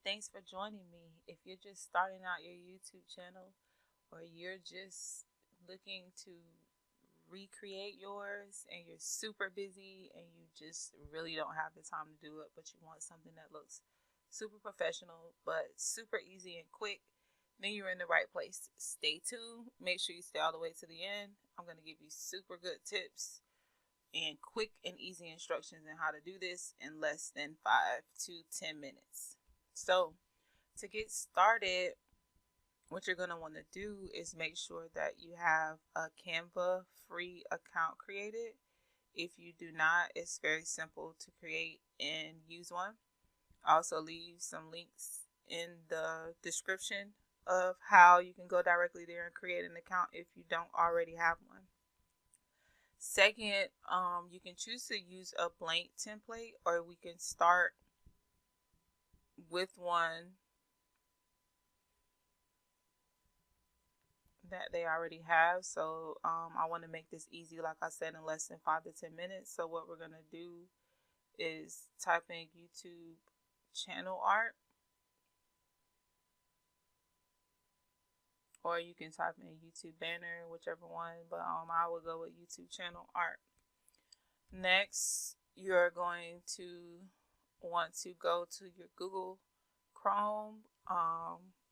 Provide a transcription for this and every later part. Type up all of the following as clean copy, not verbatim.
thanks for joining me. If you're just starting out your YouTube channel or you're just looking to recreate yours and you're super busy and you just really don't have the time to do it, but you want something that looks super professional but super easy and quick, then you're in the right place. Stay tuned. Make sure you stay all the way to the end. I'm going to give you super good tips and quick and easy instructions on how to do this in less than 5 to 10 minutes. So to get started, what you're going to want to do is make sure that you have a Canva free account created. If you do not, it's very simple to create and use one. I'll also leave some links in the description of how you can go directly there and create an account if you don't already have one. Second, you can choose to use a blank template, or we can start with one that they already have. So I want to make this easy, like I said, in less than 5 to 10 minutes. So what we're going to do is type in YouTube channel art, or you can type in YouTube banner, whichever one, but I will go with YouTube channel art. Next, you're going to want to go to your Google Chrome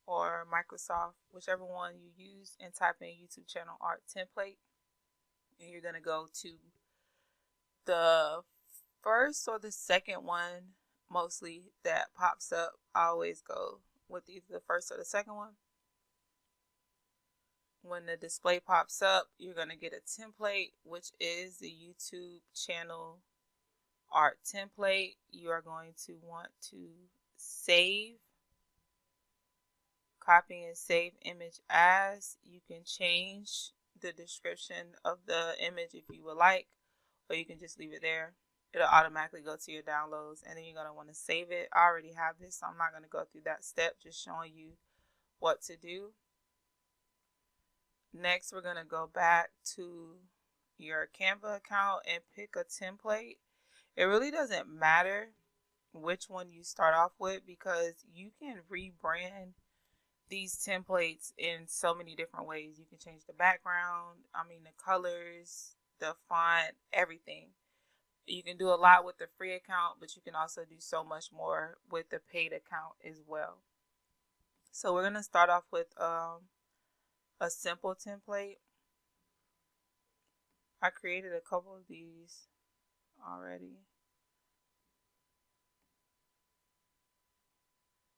or Microsoft, whichever one you use, and type in YouTube channel art template. And you're going to go to the first or the second one, mostly, that pops up. I always go with either the first or the second one. When the display pops up, you're going to get a template, which is the YouTube channel art template. You are going to want to save, copy and save image as. You can change the description of the image if you would like, or you can just leave it there. It'll automatically go to your downloads, and then you're going to want to save it. I already have this, so I'm not going to go through that step, just showing you what to do. Next, we're going to go back to your Canva account and pick a template. It really doesn't matter which one you start off with, because you can rebrand these templates in so many different ways. You can change the background, the colors, the font, everything. You can do a lot with the free account, but you can also do so much more with the paid account as well. So we're going to start off with a simple template. I created a couple of these already.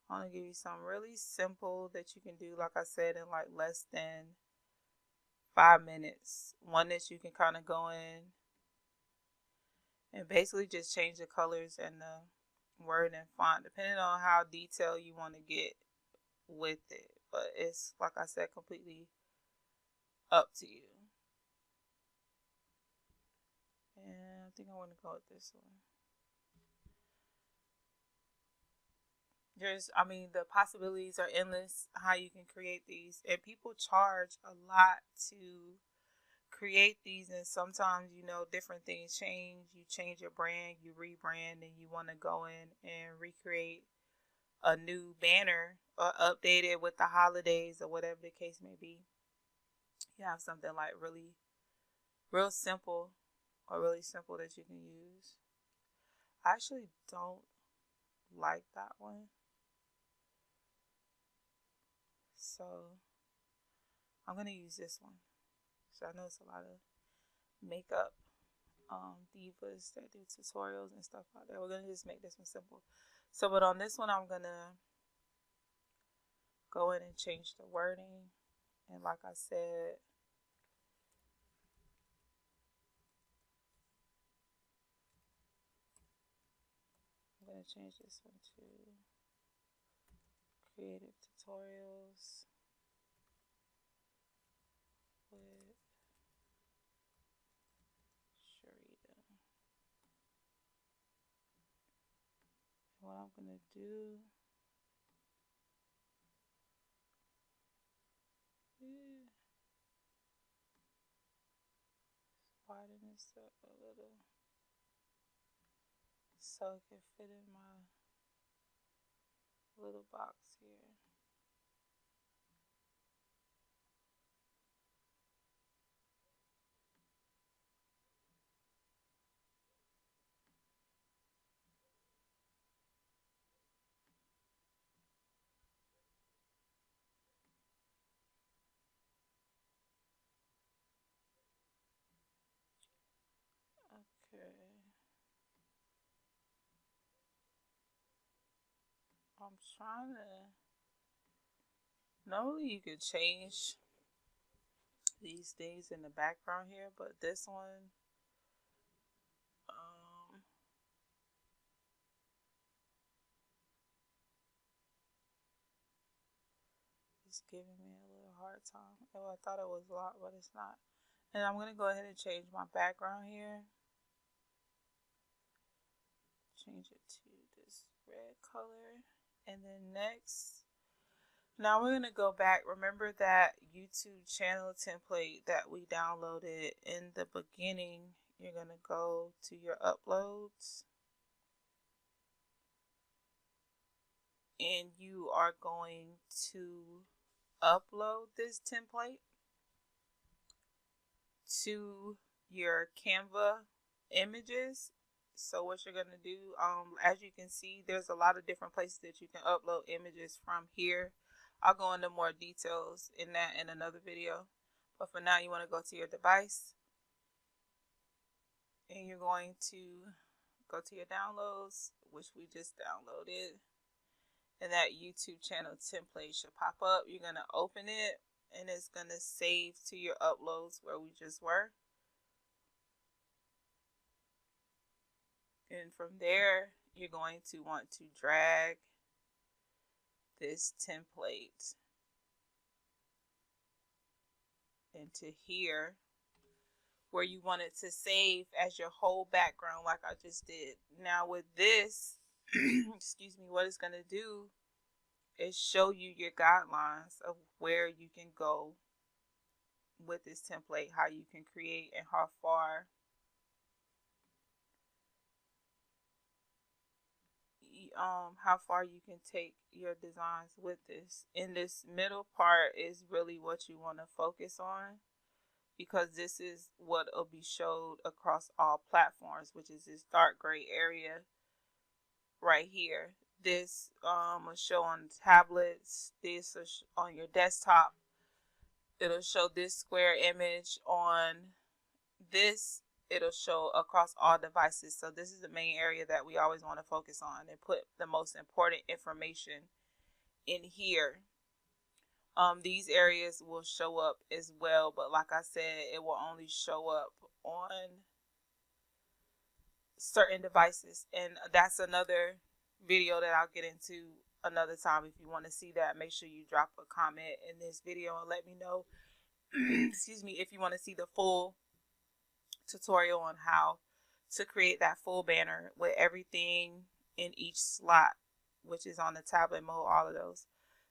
I want to give you some really simple that you can do, like I said, in like less than 5 minutes. One that you can kind of go in and basically just change the colors and the word and font, depending on how detailed you want to get with it. But it's, like I said, completely up to you. And I think I want to go with this one. The possibilities are endless how you can create these, and people charge a lot to create these, and sometimes, different things change. You change your brand, you rebrand, and you want to go in and recreate a new banner or update it with the holidays or whatever the case may be. You have something like real simple or really simple that you can use. I actually don't like that one. So I'm going to use this one. So I know it's a lot of makeup divas that do tutorials and stuff like that. We're going to just make this one simple. So, but on this one, I'm going to go in and change the wording. And like I said, I'm going to change this one to creative tutorials with Sharita. And what I'm going to do is widen this up a little so it can fit in my little box here. Okay. I'm trying to. Normally you could change these things in the background here, but this one, is giving me a little hard time. Oh, I thought it was a lot, but it's not. And I'm gonna go ahead and change my background here. Change it to this red color. And then next, now we're gonna go back. Remember that YouTube channel template that we downloaded in the beginning. You're gonna go to your uploads. And you are going to upload this template to your Canva images. So what you're going to do, as you can see, there's a lot of different places that you can upload images from here. I'll go into more details in that in another video. But for now, you want to go to your device. And you're going to go to your downloads, which we just downloaded. And that YouTube channel template should pop up. You're going to open it. And it's going to save to your uploads where we just were. And from there, you're going to want to drag this template into here where you want it to save as your whole background like I just did. Now with this, excuse me, what it's going to do is show you your guidelines of where you can go with this template, how you can create and how far you can take your designs with this. In this middle part is really what you want to focus on, because this is what will be showed across all platforms, which is this dark gray area right here. This will show on tablets, this on your desktop. It'll show this square image on this. It'll show across all devices. So this is the main area that we always want to focus on and put the most important information in here. These areas will show up as well, but like I said, it will only show up on certain devices, and that's another video that I'll get into another time. If you want to see that, make sure you drop a comment in this video and let me know excuse me, if you want to see the full tutorial on how to create that full banner with everything in each slot, which is on the tablet mode, all of those.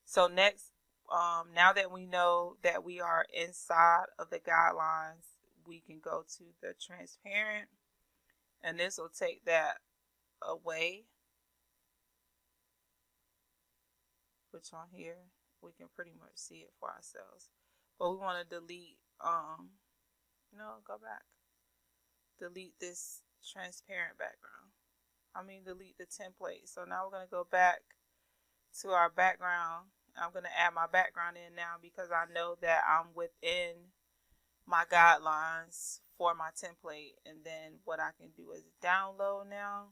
So next, now that we know that we are inside of the guidelines, we can go to the transparent, and this will take that away, which on here we can pretty much see it for ourselves. But we want to delete, go back. Delete this transparent background. Delete the template. So now we're going to go back to our background. I'm going to add my background in now because I know that I'm within my guidelines for my template. And then what I can do is download now.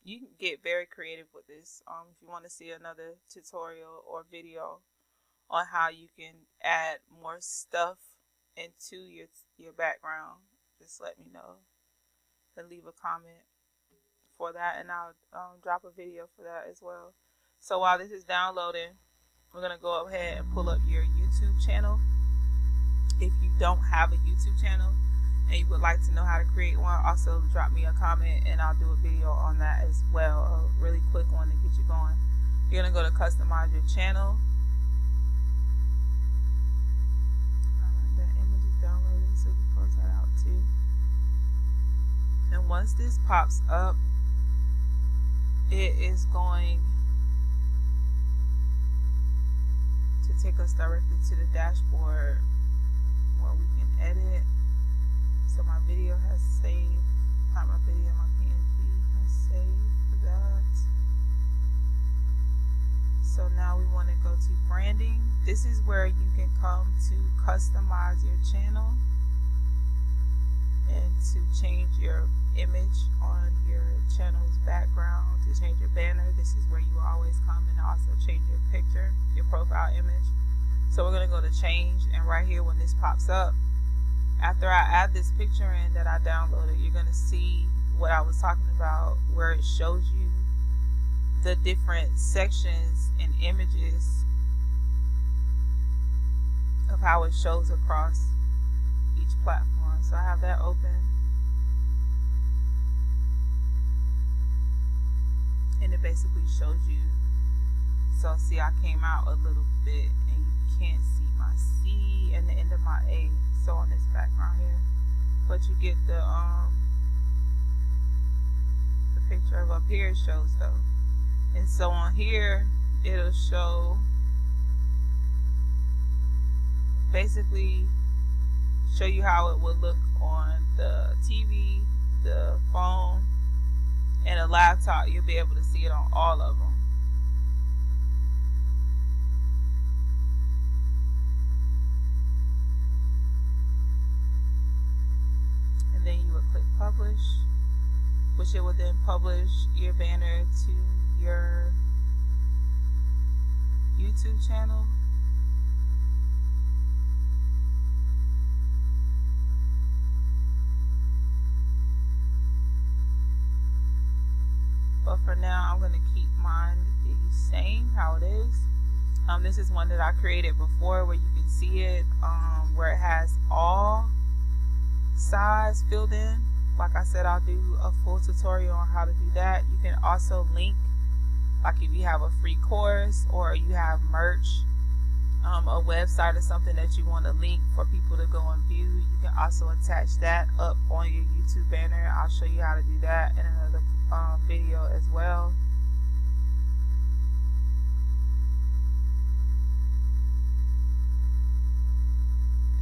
You can get very creative with this. If you want to see another tutorial or video on how you can add more stuff into your background, just let me know and leave a comment for that, and I'll drop a video for that as well. So while this is downloading, we're going to go ahead and pull up your YouTube channel. If you don't have a YouTube channel and you would like to know how to create one, also drop me a comment and I'll do a video on that as well, a really quick one to get you going. You're going to go to customize your channel. That image is downloaded, so you can close that out too. And once this pops up, it is going to take us directly to the dashboard where we can edit. So my video has saved, not my video, my PNG has saved for that. So now we want to go to branding. This is where you can come to customize your channel and to change your image on your channel's background, to change your banner. This is where you always come, and also change your picture, your profile image. So we're going to go to change, and right here when this pops up, after I add this picture in that I downloaded, you're going to see what I was talking about, where it shows you the different sections and images of how it shows across each platform. So I have that open, and it basically shows you. So see, I came out a little bit and you can't see my C and the end of my A, so on this background here, but you get the picture of up here. It shows though. And so on here, it'll show, basically show you how it would look on the TV, the phone, and a laptop. You'll be able to see it on all of them. And then you would click publish, which it would then publish your banner to your YouTube channel. But for now, I'm going to keep mine the same how it is. This is one that I created before, where you can see it, where it has all size filled in. Like I said, I'll do a full tutorial on how to do that. You can also link, like if you have a free course or you have merch, a website or something that you want to link for people to go and view, you can also attach that up on your YouTube banner. I'll show you how to do that in another video as well.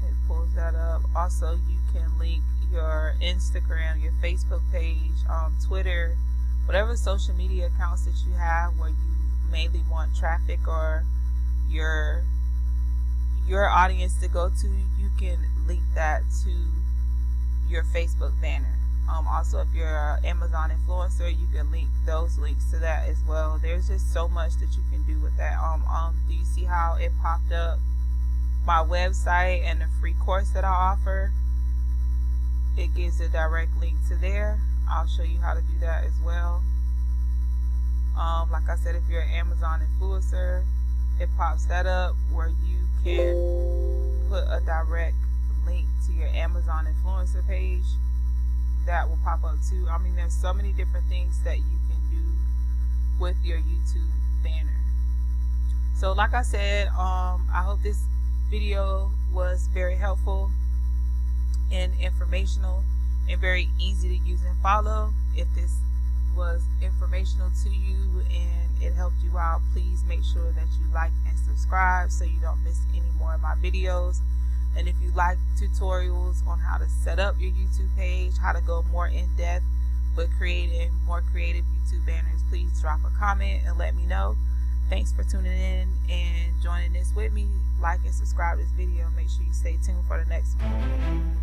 It pulls that up. Also, you can link your Instagram, your Facebook page, Twitter, whatever social media accounts that you have where you mainly want traffic or your audience to go to. You can link that to your Facebook banner. Also, if you're an Amazon influencer, you can link those links to that as well. There's just so much that you can do with that. Do you see how it popped up my website and the free course that I offer? It gives a direct link to there. I'll show you how to do that as well. Like I said, if you're an Amazon influencer, it pops that up where you can put a direct link to your Amazon influencer page. That will pop up too. I mean, there's so many different things that you can do with your YouTube banner. So like I said, I hope this video was very helpful and informational and very easy to use and follow. If this was informational to you and it helped you out, please make sure that you like and subscribe so you don't miss any more of my videos. And if you like tutorials on how to set up your YouTube page, how to go more in depth with creating more creative YouTube banners, please drop a comment and let me know. Thanks for tuning in and joining this with me. Like and subscribe to this video. Make sure you stay tuned for the next one.